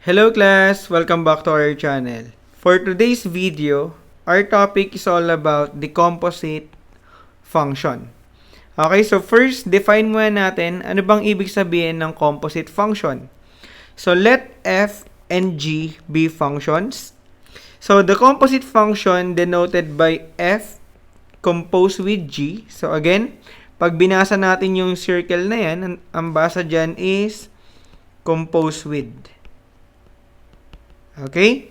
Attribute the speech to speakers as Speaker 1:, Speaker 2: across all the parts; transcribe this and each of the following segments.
Speaker 1: Hello class! Welcome back to our channel. For today's video, our topic is all about the composite function. Okay, so first, define muna natin ano bang ibig sabihin ng composite function. So let f and g be functions. So the composite function denoted by f composed with g. So again, pag binasa natin yung circle na yan, ang basa dyan is composed with. Okay?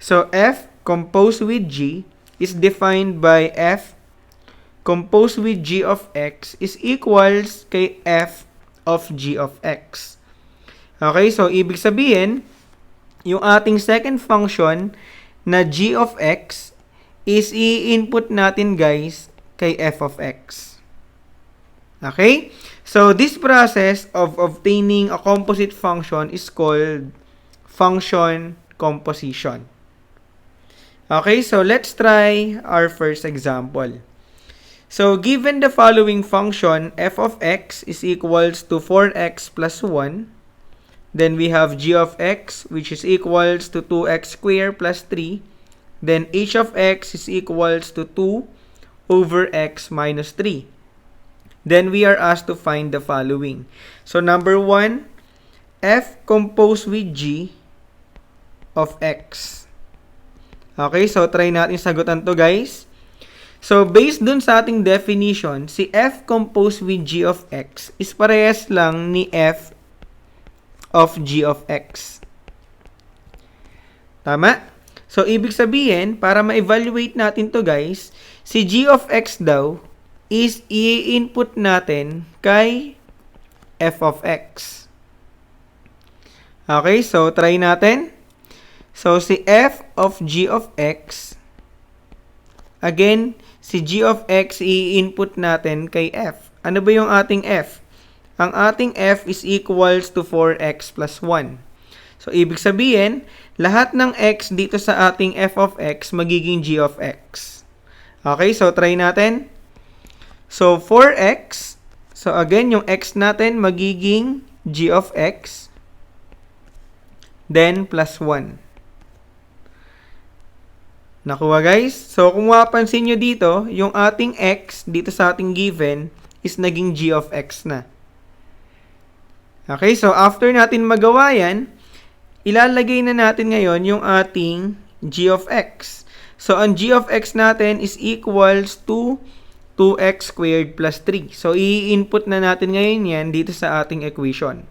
Speaker 1: So, f composed with g is defined by f composed with g of x is equals kay f of g of x. Okay? So, ibig sabihin, yung ating second function na g of x is i-input natin guys kay f of x. Okay? So, this process of obtaining a composite function is called function composition. Okay, so let's try our first example. So, given the following function, f of x is equals to 4x plus 1. Then we have g of x, which is equals to 2x squared plus 3. Then h of x is equals to 2 over x minus 3. Then we are asked to find the following. So, number 1, f composed with g of x. Okay, so try natin sagutan to guys. So, based dun sa ating definition, si f composed with g of x is parehas lang ni f of g of x. Tama? So, ibig sabihin, para ma-evaluate natin to guys, si g of x daw is i-input natin kay f of x. Okay, so try natin. So, si f of g of x, again, si g of x i-input natin kay f. Ano ba yung ating f? Ang ating f is equals to 4x plus 1. So, ibig sabihin, lahat ng x dito sa ating f of x magiging g of x. Okay, so try natin. So, 4x, so again, yung x natin magiging g of x, then plus 1. Nakuha guys? So, kung mapapansin nyo dito, yung ating x dito sa ating given is naging g of x na. Okay, so after natin magawa yan, ilalagay na natin ngayon yung ating g of x. So, ang g of x natin is equals to 2x squared plus 3. So, i-input na natin ngayon yan dito sa ating equation.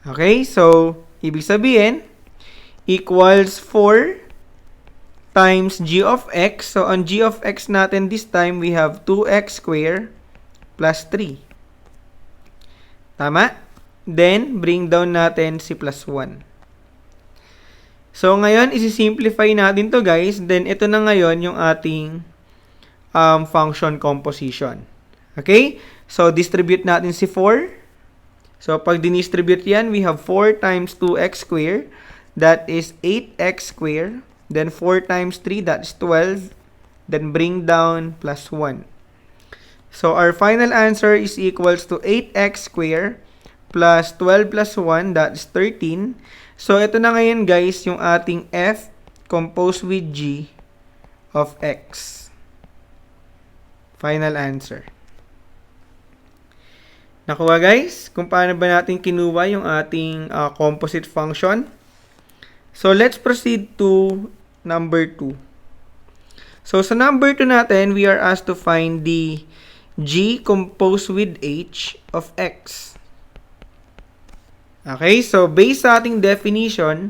Speaker 1: Okay, so, ibig sabihin, equals 4 times g of x. So, on g of x natin this time, we have 2x squared plus 3. Tama? Then, bring down natin si plus 1. So, ngayon, isi-simplify natin to guys. Then, ito na ngayon yung ating function composition. Okay? So, distribute natin si 4. So, pag dinistribute yan, we have 4 times 2x squared. That is 8x squared. Then 4 times 3, that's 12. Then bring down plus 1. So, our final answer is equals to 8x squared plus 12 plus 1, that's 13. So, ito na ngayon guys, yung ating f composed with g of x. Final answer. Nakuha guys, kung paano ba natin kinuha yung ating composite function. So, let's proceed to number 2. So, sa number 2 natin, we are asked to find the g composed with h of x. Okay, so based sa ating definition,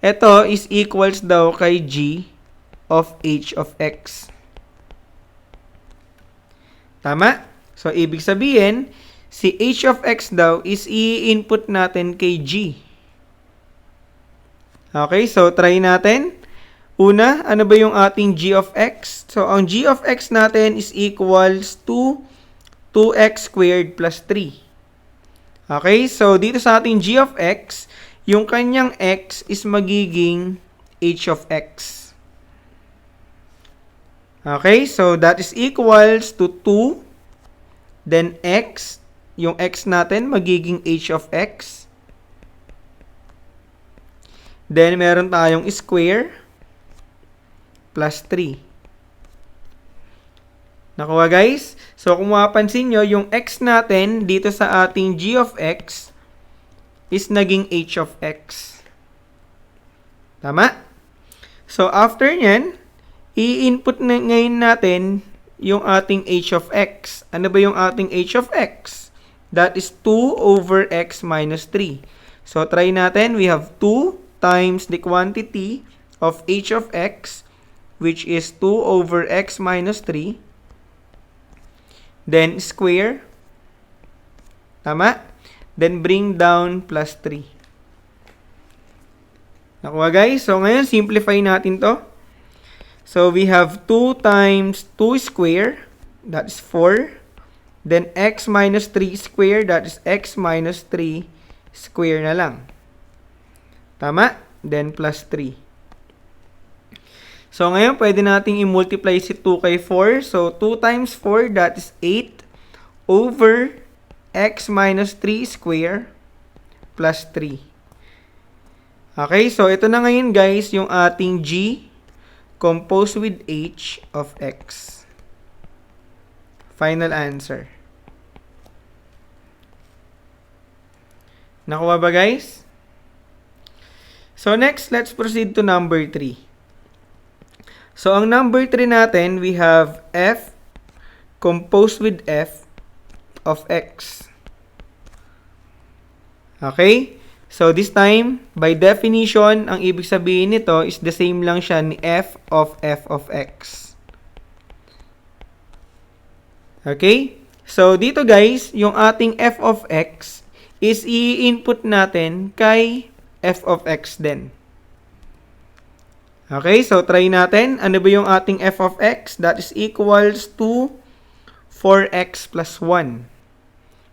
Speaker 1: ito is equals daw kay g of h of x. Tama? So, ibig sabihin, si h of x daw is i-input natin kay g. Okay, so try natin. Una, ano ba yung ating g of x? So, ang g of x natin is equals to 2x squared plus 3. Okay, so dito sa ating g of x, yung kanyang x is magiging h of x. Okay, so that is equals to 2. Then x, yung x natin magiging h of x. Then, meron tayong square plus 3. Nakuha guys? So, kung mapapansin nyo, yung x natin dito sa ating g of x is naging h of x. Tama? So, after nyan, i-input na ngayon natin yung ating h of x. Ano ba yung ating h of x? That is 2 over x minus 3. So, try natin. We have 2 times the quantity of h of x, which is 2 over x minus 3. Then, square. Tama? Then, bring down plus 3. Nakuha guys? So, ngayon, simplify natin to. So, we have 2 times 2 square, that is 4. Then, x minus 3 square, that is x minus 3 square na lang. Tama? Then, plus 3. So, ngayon, pwede nating i-multiply si 2 kay 4. So, 2 times 4, that is 8 over x minus 3 square plus 3. Okay, so ito na ngayon guys, yung ating g composed with h of x. Final answer. Nakuha ba guys? So next, let's proceed to number 3. So ang number 3 natin, we have f composed with f of x. Okay? So this time, by definition, ang ibig sabihin nito is the same lang siya ni f of x. Okay? So dito guys, yung ating f of x is i-input natin kay f of x din. Okay? So try natin. Ano ba yung ating f of x? That is equals to 4x plus 1.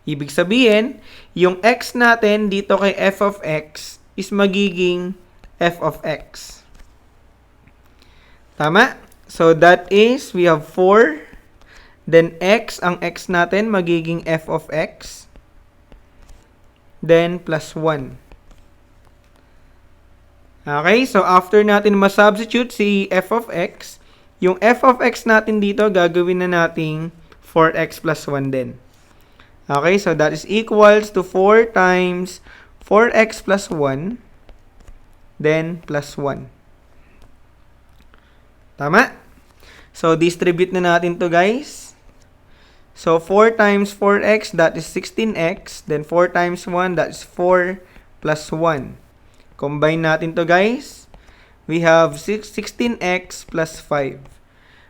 Speaker 1: Ibig sabihin, yung x natin dito kay f of x is magiging f of x. Tama? So, that is, we have 4. Then, x, ang x natin magiging f of x. Then, plus 1. Okay? So, after natin masubstitute si f of x, yung f of x natin dito, gagawin na nating 4x plus 1 din. Okay, so that is equals to 4 times 4x plus 1, then plus 1. Tama? So, distribute na natin to guys. So, 4 times 4x, that is 16x. Then, 4 times 1, that is 4 plus 1. Combine natin to guys. We have 16x plus 5.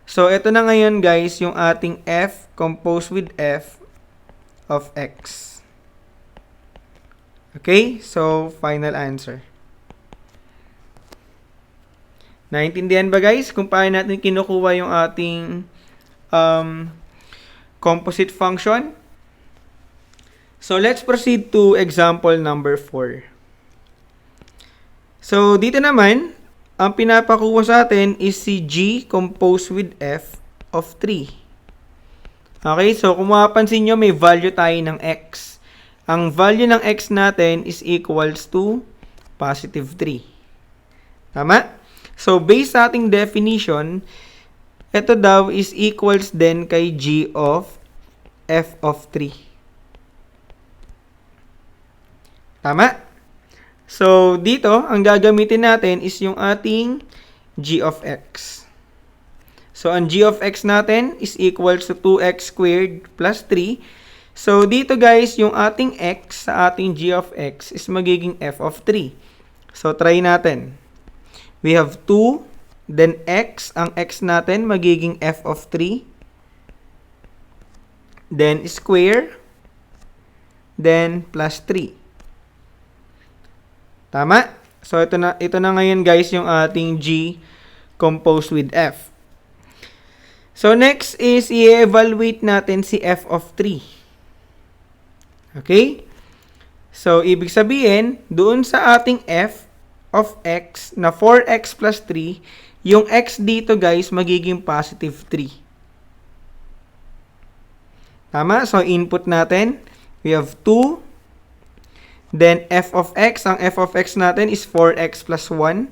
Speaker 1: So, ito na ngayon guys, yung ating f composed with f of x. Okay? So, final answer. Naintindihan ba guys kung paano natin kinukuha yung ating composite function? So, let's proceed to example number 4. So, dito naman, ang pinapakuha sa atin is si g composed with f of 3. Okay, so kung mapapansin nyo, may value tayo ng x. Ang value ng x natin is equals to positive 3. Tama? So, based sa ating definition, ito daw is equals din kay g of f of 3. Tama? So, dito, ang gagamitin natin is yung ating g of x. So, ang g of x natin is equals to 2x squared plus 3. So, dito guys, yung ating x sa ating g of x is magiging f of 3. So, try natin. We have 2, then x, ang x natin magiging f of 3. Then, square. Then, plus 3. Tama? So, ito na ngayon guys yung ating g composed with f. So, next is i-evaluate natin si f of 3. Okay? So, ibig sabihin, doon sa ating f of x na 4x plus 3, yung x dito guys, magiging positive 3. Tama? So, input natin, we have 2. Then f of x, ang f of x natin is 4x plus 1.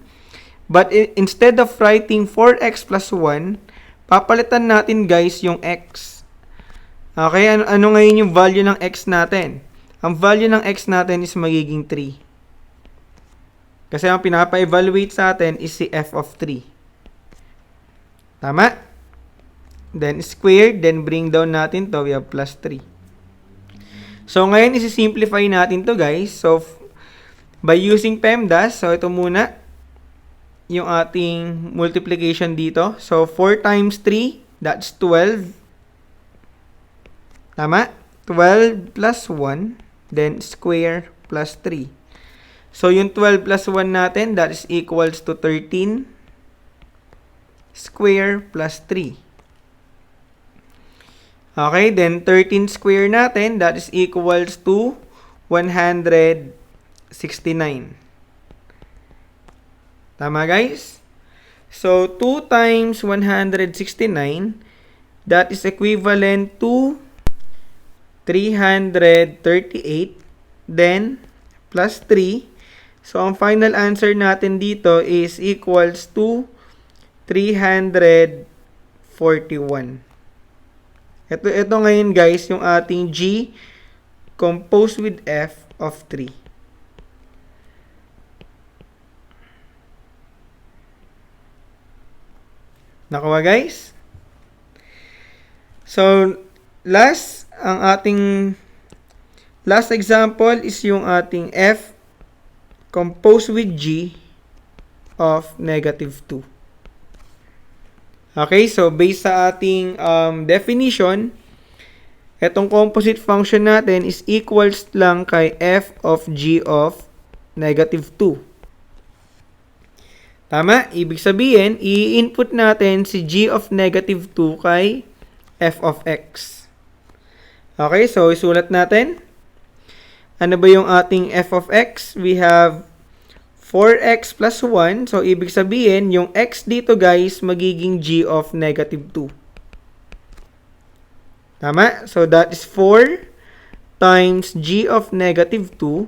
Speaker 1: But instead of writing 4x plus 1, papalitan natin guys yung x. Okay, ano ngayon yung value ng x natin? Ang value ng x natin is magiging 3. Kasi ang pinapa-evaluate sa atin is si f of 3. Tama? Then squared, then bring down natin to, we have plus 3. So ngayon isi-simplify natin to guys. So by using PEMDAS, so ito muna yung ating multiplication dito. So 4 times 3, that's 12. Tama? 12 plus 1, then square plus 3. So yung 12 plus 1 natin, that is equals to 13 square plus 3. Okay, then 13 square natin, that is equals to 169. Tama guys? So 2 times 169, that is equivalent to 338, then plus 3. So ang final answer natin dito is equals to 341. Ito ngayon guys, yung ating G composed with F of 3. Nakuha guys? So, ang ating last example is yung ating F composed with G of negative 2. Okay, so based sa ating definition, itong composite function natin is equals lang kay f of g of negative 2. Tama? Ibig sabihin, i-input natin si g of negative 2 kay f of x. Okay, so isulat natin. Ano ba yung ating f of x? We have 4x plus 1. So, ibig sabihin, yung x dito guys, magiging g of negative 2. Tama? So, that is 4 times g of negative 2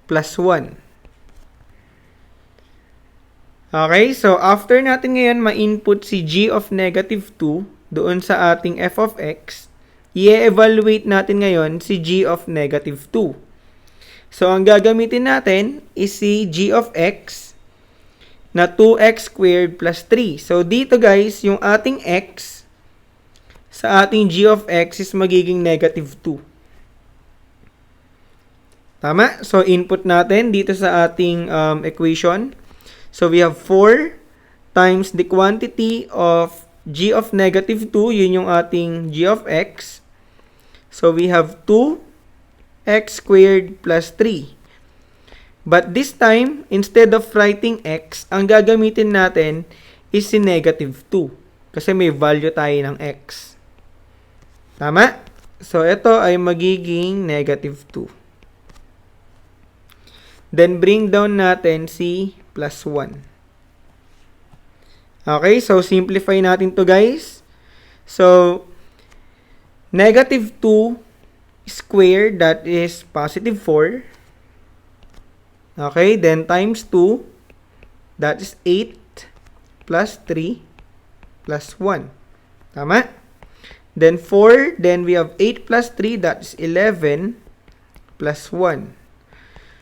Speaker 1: plus 1. Okay? So, after natin ngayon ma-input si g of negative 2 doon sa ating f of x, i-evaluate natin ngayon si g of negative 2. So, ang gagamitin natin is si g of x na 2x squared plus 3. So, dito guys, yung ating x sa ating g of x is magiging negative 2. Tama? So, input natin dito sa ating equation. So, we have 4 times the quantity of g of negative 2. Yun yung ating g of x. So, we have 2 x squared plus 3. But this time, instead of writing x, ang gagamitin natin is si negative 2. Kasi may value tayo ng x. Tama? So, ito ay magiging negative 2. Then, bring down natin si plus 1. Okay, so simplify natin to guys. So, negative 2 squared, that is positive 4. Okay, then times 2, that is 8 plus 3 plus 1. Tama? Then 4, then we have 8 plus 3, that is 11 plus 1.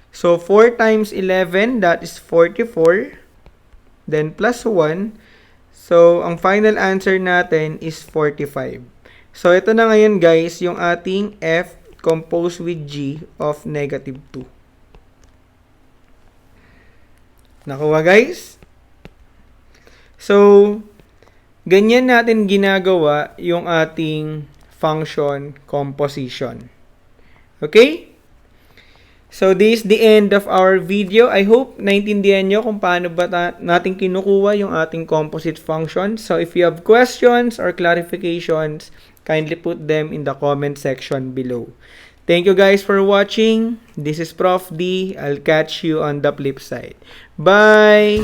Speaker 1: So 4 times 11, that is 44. Then plus 1. So ang final answer natin is 45. So, ito na ngayon guys, yung ating f composed with g of negative 2. Nakuha guys? So, ganyan natin ginagawa yung ating function composition. Okay? So, this is the end of our video. I hope naintindihan nyo kung paano ba natin kinukuha yung ating composite function. So, if you have questions or clarifications, kindly put them in the comment section below. Thank you guys for watching. This is Prof. D. I'll catch you on the flip side. Bye!